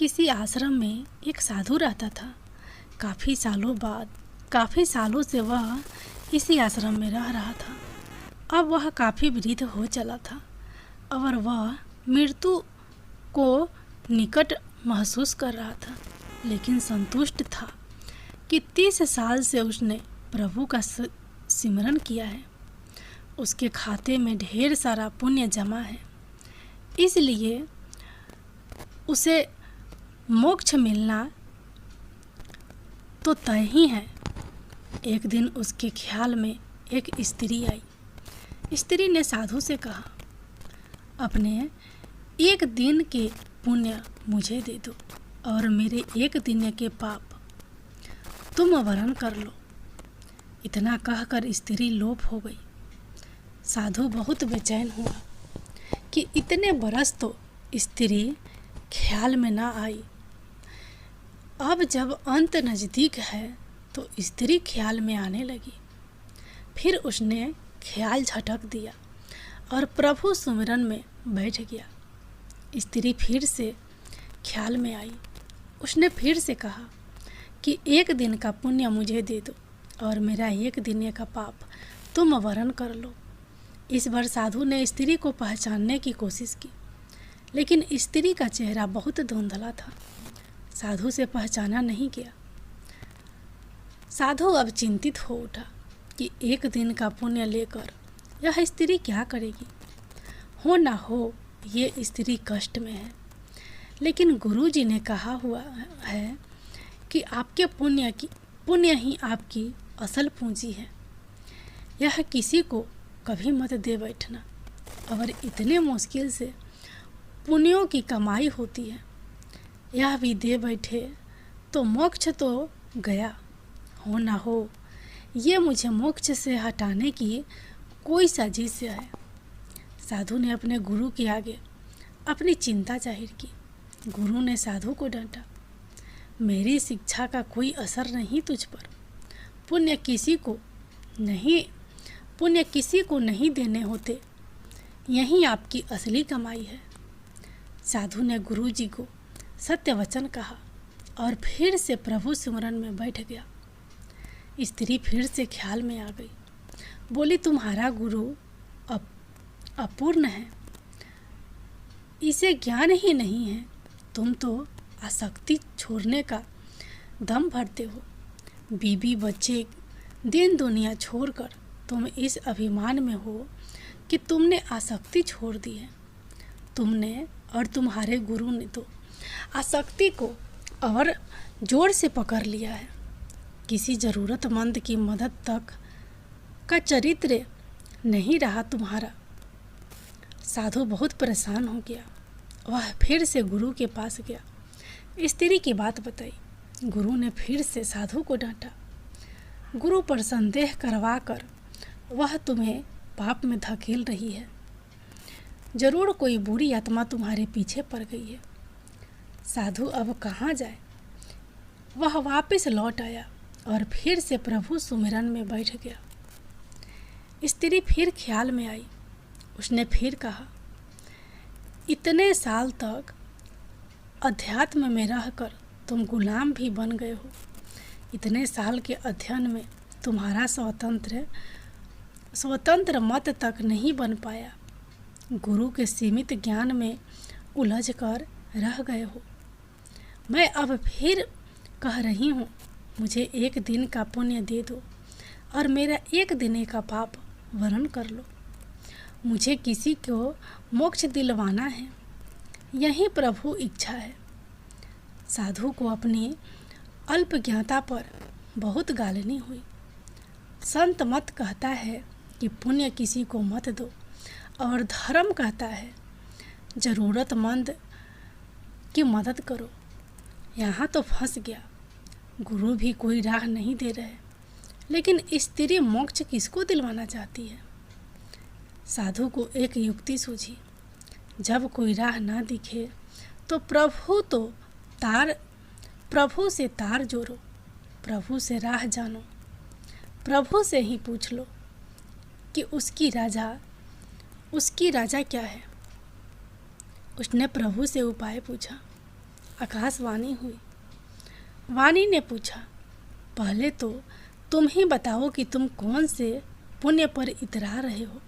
किसी आश्रम में एक साधु रहता था। काफ़ी सालों से वह इसी आश्रम में रह रहा था। अब वह काफ़ी वृद्ध हो चला था और वह मृत्यु को निकट महसूस कर रहा था, लेकिन संतुष्ट था कि 30 साल से उसने प्रभु का सिमरन किया है। उसके खाते में ढेर सारा पुण्य जमा है, इसलिए उसे मोक्ष मिलना तो तय ही है। एक दिन उसके ख्याल में एक स्त्री आई। स्त्री ने साधु से कहा, अपने एक दिन के पुण्य मुझे दे दो और मेरे एक दिन के पाप तुम वरण कर लो। इतना कहकर स्त्री लोप हो गई। साधु बहुत बेचैन हुआ कि इतने बरस तो स्त्री ख्याल में ना आई। अब जब अंत नज़दीक है तो स्त्री ख्याल में आने लगी। फिर उसने ख्याल झटक दिया और प्रभु सुमिरन में बैठ गया। स्त्री फिर से ख्याल में आई। उसने फिर से कहा कि एक दिन का पुण्य मुझे दे दो और मेरा एक दिन का पाप तुम वरण कर लो। इस बार साधु ने स्त्री को पहचानने की कोशिश की, लेकिन स्त्री का चेहरा बहुत धुंधला था। साधु से पहचाना नहीं गया। साधु अब चिंतित हो उठा कि एक दिन का पुण्य लेकर यह स्त्री क्या करेगी। हो ना हो ये स्त्री कष्ट में है, लेकिन गुरुजी ने कहा हुआ है कि आपके पुण्य ही आपकी असल पूंजी है। यह किसी को कभी मत दे बैठना। और इतने मुश्किल से पुण्यों की कमाई होती है, यह भी दे बैठे तो मोक्ष तो गया। हो ना हो ये मुझे मोक्ष से हटाने की कोई साजिश है। साधु ने अपने गुरु के आगे अपनी चिंता जाहिर की। गुरु ने साधु को डांटा, मेरी शिक्षा का कोई असर नहीं तुझ पर। पुण्य किसी को नहीं देने होते, यही आपकी असली कमाई है। साधु ने गुरुजी को सत्य वचन कहा और फिर से प्रभु सिमरन में बैठ गया। स्त्री फिर से ख्याल में आ गई। बोली, तुम्हारा गुरु अपूर्ण है, इसे ज्ञान ही नहीं है। तुम तो आसक्ति छोड़ने का दम भरते हो। बीबी बच्चे दिन दुनिया छोड़कर तुम इस अभिमान में हो कि तुमने आसक्ति छोड़ दी है। तुमने और तुम्हारे गुरु ने तो आसक्ति को और जोर से पकड़ लिया है। किसी ज़रूरतमंद की मदद तक का चरित्र नहीं रहा तुम्हारा। साधु बहुत परेशान हो गया। वह फिर से गुरु के पास गया, स्त्री की बात बताई। गुरु ने फिर से साधु को डांटा। गुरु पर संदेह करवा कर वह तुम्हें पाप में धकेल रही है। जरूर कोई बुरी आत्मा तुम्हारे पीछे पड़ गई है। साधु अब कहाँ जाए। वह वापस लौट आया और फिर से प्रभु सुमिरन में बैठ गया। स्त्री फिर ख्याल में आई। उसने फिर कहा, इतने साल तक अध्यात्म में रहकर तुम गुलाम भी बन गए हो। इतने साल के अध्ययन में तुम्हारा स्वतंत्र मत तक नहीं बन पाया। गुरु के सीमित ज्ञान में उलझ कर रह गए हो। मैं अब फिर कह रही हूँ, मुझे एक दिन का पुण्य दे दो और मेरा एक दिन का पाप वरण कर लो। मुझे किसी को मोक्ष दिलवाना है, यही प्रभु इच्छा है। साधु को अपनी अल्पज्ञता पर बहुत गालनी हुई। संत मत कहता है कि पुण्य किसी को मत दो, और धर्म कहता है ज़रूरतमंद की मदद करो। यहाँ तो फंस गया। गुरु भी कोई राह नहीं दे रहे, लेकिन स्त्री मोक्ष किसको दिलवाना चाहती है। साधु को एक युक्ति सूझी। जब कोई राह ना दिखे तो प्रभु से तार जोड़ो, प्रभु से राह जानो, प्रभु से ही पूछ लो कि उसकी राजा क्या है। उसने प्रभु से उपाय पूछा। आकाशवाणी हुई। वाणी ने पूछा, पहले तो तुम ही बताओ कि तुम कौन से पुण्य पर इतरा रहे हो।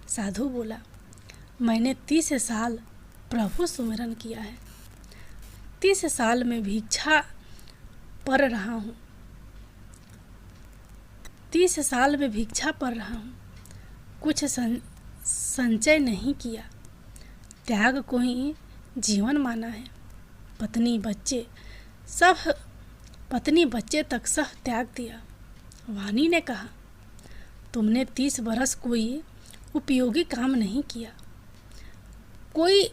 साधु बोला, मैंने 30 साल प्रभु सुमिरन किया है। 30 साल में भिक्षा पर रहा हूँ। 30 साल में भिक्षा पर रहा हूँ। कुछ संचय नहीं किया। त्याग को ही जीवन माना है। पत्नी बच्चे तक सब त्याग दिया। वाणी ने कहा, तुमने 30 बरस कोई उपयोगी काम नहीं किया, कोई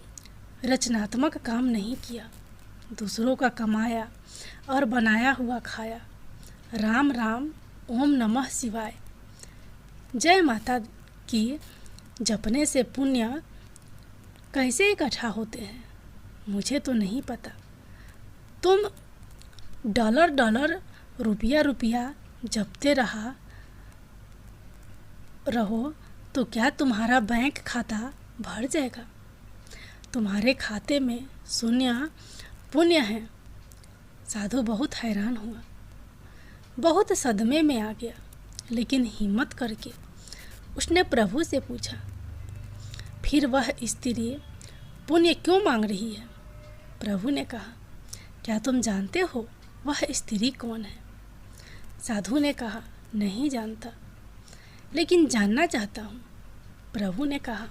रचनात्मक काम नहीं किया। दूसरों का कमाया और बनाया हुआ खाया। राम राम, ओम नमः शिवाय, जय माता की जपने से पुण्य कैसे इकट्ठा होते हैं मुझे तो नहीं पता। तुम डॉलर रुपया जपते रहो तो क्या तुम्हारा बैंक खाता भर जाएगा? तुम्हारे खाते में शून्य पुण्य है। साधु बहुत हैरान हुआ, बहुत सदमे में आ गया, लेकिन हिम्मत करके उसने प्रभु से पूछा, फिर वह स्त्री पुण्य क्यों मांग रही है? प्रभु ने कहा, क्या तुम जानते हो वह स्त्री कौन है? साधु ने कहा, नहीं जानता, लेकिन जानना चाहता हूँ। प्रभु ने कहा,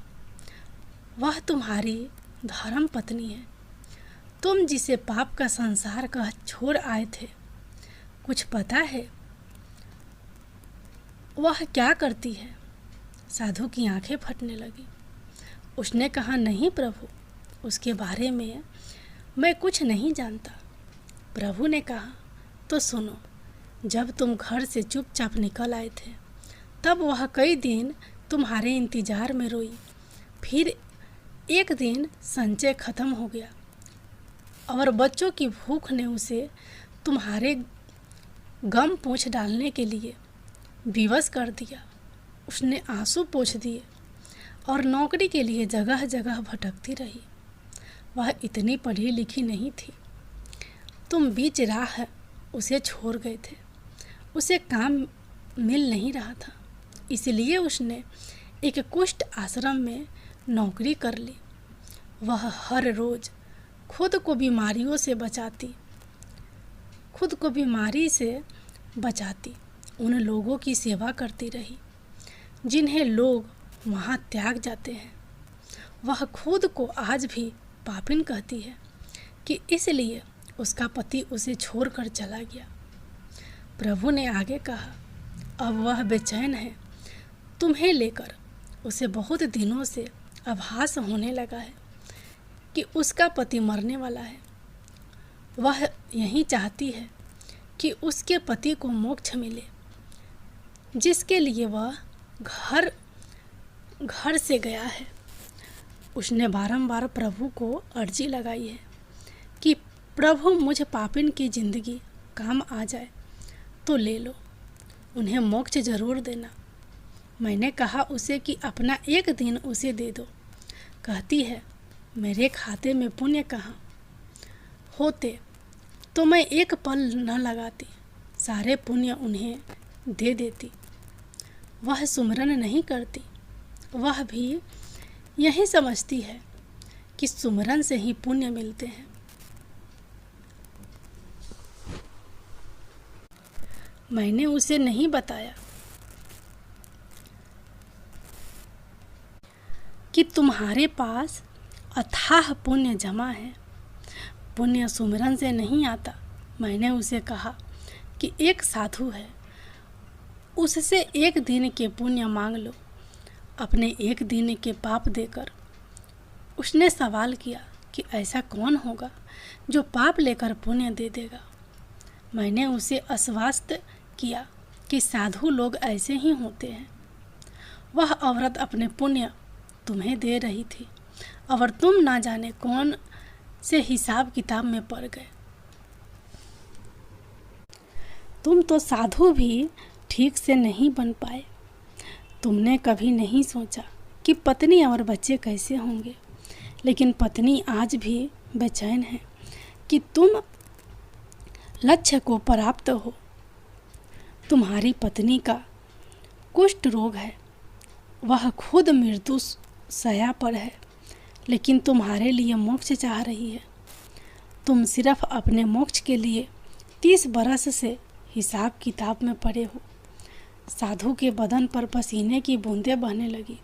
वह तुम्हारी धर्म पत्नी है। तुम जिसे पाप का संसार कह छोड़ आए थे, कुछ पता है वह क्या करती है? साधु की आंखें फटने लगी। उसने कहा, नहीं प्रभु, उसके बारे में मैं कुछ नहीं जानता। प्रभु ने कहा, तो सुनो, जब तुम घर से चुपचाप निकल आए थे, तब वह कई दिन तुम्हारे इंतजार में रोई। फिर एक दिन संचय खत्म हो गया और बच्चों की भूख ने उसे तुम्हारे गम पोंछ डालने के लिए विवश कर दिया। उसने आंसू पोंछ दिए और नौकरी के लिए जगह जगह भटकती रही। वह इतनी पढ़ी लिखी नहीं थी। तुम बीच राह उसे छोड़ गए थे। उसे काम मिल नहीं रहा था, इसलिए उसने एक कुष्ठ आश्रम में नौकरी कर ली। वह हर रोज़ खुद को बीमारी से बचाती उन लोगों की सेवा करती रही जिन्हें लोग वहाँ त्याग जाते हैं। वह खुद को आज भी पापिन कहती है कि इसलिए उसका पति उसे छोड़कर चला गया। प्रभु ने आगे कहा, अब वह बेचैन है। तुम्हें लेकर उसे बहुत दिनों से आभास होने लगा है कि उसका पति मरने वाला है। वह यही चाहती है कि उसके पति को मोक्ष मिले, जिसके लिए वह घर से गया है। उसने बारंबार प्रभु को अर्जी लगाई है कि प्रभु, मुझ पापिन की जिंदगी काम आ जाए तो ले लो, उन्हें मोक्ष जरूर देना। मैंने कहा उसे कि अपना एक दिन उसे दे दो। कहती है, मेरे खाते में पुण्य कहाँ होते तो मैं एक पल न लगाती, सारे पुण्य उन्हें दे देती। वह सुमिरन नहीं करती। वह भी यही समझती है कि सुमिरन से ही पुण्य मिलते हैं। मैंने उसे नहीं बताया कि तुम्हारे पास अथाह पुण्य जमा है। पुण्य सुमिरन से नहीं आता। मैंने उसे कहा कि एक साधु है, उससे एक दिन के पुण्य मांग लो, अपने एक दिन के पाप देकर। उसने सवाल किया कि ऐसा कौन होगा जो पाप लेकर पुण्य दे देगा। मैंने उसे आश्वस्त किया कि साधु लोग ऐसे ही होते हैं। वह औरत अपने पुण्य तुम्हें दे रही थी और तुम ना जाने कौन से हिसाब किताब में पड़ गए। तुम तो साधु भी ठीक से नहीं बन पाए। तुमने कभी नहीं सोचा कि पत्नी और बच्चे कैसे होंगे, लेकिन पत्नी आज भी बेचैन है कि तुम लक्ष्य को प्राप्त हो। तुम्हारी पत्नी का कुष्ठ रोग है, वह खुद मृत्यु शैया पर है, लेकिन तुम्हारे लिए मोक्ष चाह रही है। तुम सिर्फ अपने मोक्ष के लिए 30 बरस से हिसाब किताब में पड़े हो। साधु के बदन पर पसीने की बूंदें बहने लगी,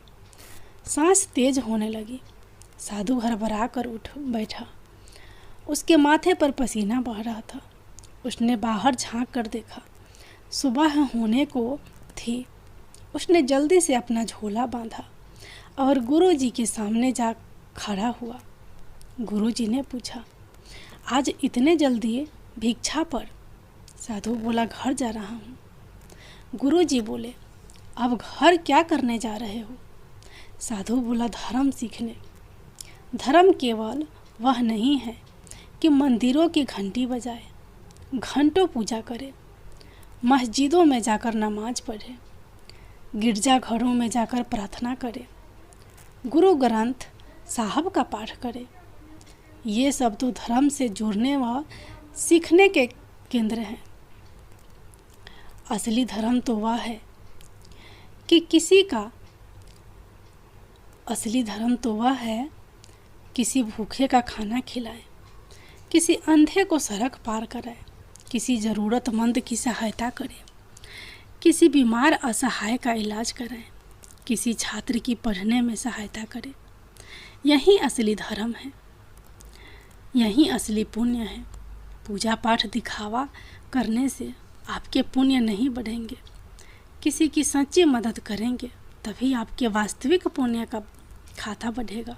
सांस तेज होने लगी। साधु हड़बड़ा कर उठ बैठा। उसके माथे पर पसीना बह रहा था। उसने बाहर झांक कर देखा। सुबह होने को थी। उसने जल्दी से अपना झोला बांधा और गुरुजी के सामने जा खड़ा हुआ। गुरुजी ने पूछा, आज इतने जल्दी भिक्षा पर? साधु बोला, घर जा रहा हूँ। गुरुजी बोले, अब घर क्या करने जा रहे हो? साधु बोला, धर्म सीखने। धर्म केवल वह नहीं है कि मंदिरों की घंटी बजाए, घंटों पूजा करे, मस्जिदों में जाकर नमाज पढ़े, गिरजाघरों में जाकर प्रार्थना करे, गुरु ग्रंथ साहब का पाठ करे। ये सब तो धर्म से जुड़ने व सीखने के केंद्र हैं। असली धर्म तो वह है कि किसी भूखे का खाना खिलाए, किसी अंधे को सड़क पार कराए, किसी ज़रूरतमंद की सहायता करे, किसी बीमार असहाय का इलाज कराए, किसी छात्र की पढ़ने में सहायता करे। यही असली धर्म है, यही असली पुण्य है। पूजा पाठ दिखावा करने से आपके पुण्य नहीं बढ़ेंगे। किसी की सच्ची मदद करेंगे तभी आपके वास्तविक पुण्य का खाता बढ़ेगा।